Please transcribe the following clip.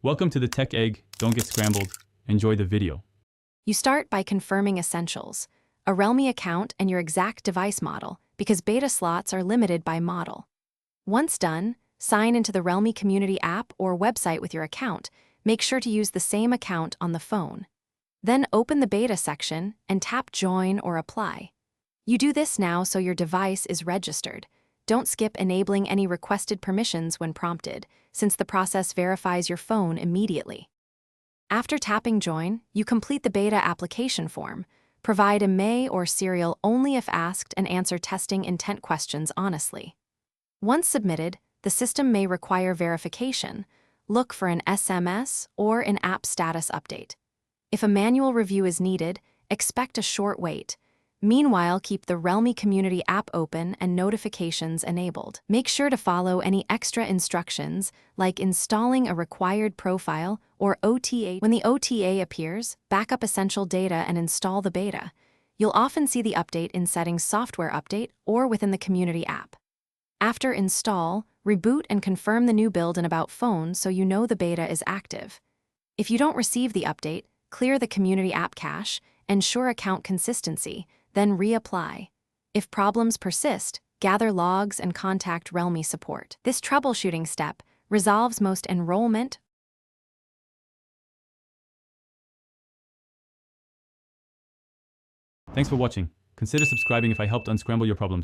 Welcome to the Tech Egg. Don't get scrambled. Enjoy the video. You start by confirming essentials, a Realme account and your exact device model, because beta slots are limited by model. Once done, sign into the Realme community app or website with your account. Make sure to use the same account on the phone. Then open the beta section and tap Join or Apply. You do this now so your device is registered. Don't skip enabling any requested permissions when prompted, since the process verifies your phone immediately. After tapping Join, you complete the beta application form. Provide a may or serial only if asked and answer testing intent questions honestly. Once submitted, the system may require verification. Look for an SMS or an app status update. If a manual review is needed, expect a short wait. Meanwhile, keep the Realme community app open and notifications enabled. Make sure to follow any extra instructions, like installing a required profile or OTA. When the OTA appears, back up essential data and install the beta. You'll often see the update in Settings Software Update or within the community app. After install, reboot and confirm the new build in About Phone so you know the beta is active. If you don't receive the update, clear the community app cache, ensure account consistency, then reapply. If problems persist, gather logs and contact Realme support. This troubleshooting step resolves most enrollment. Thanks for watching. Consider subscribing if I helped unscramble your problems.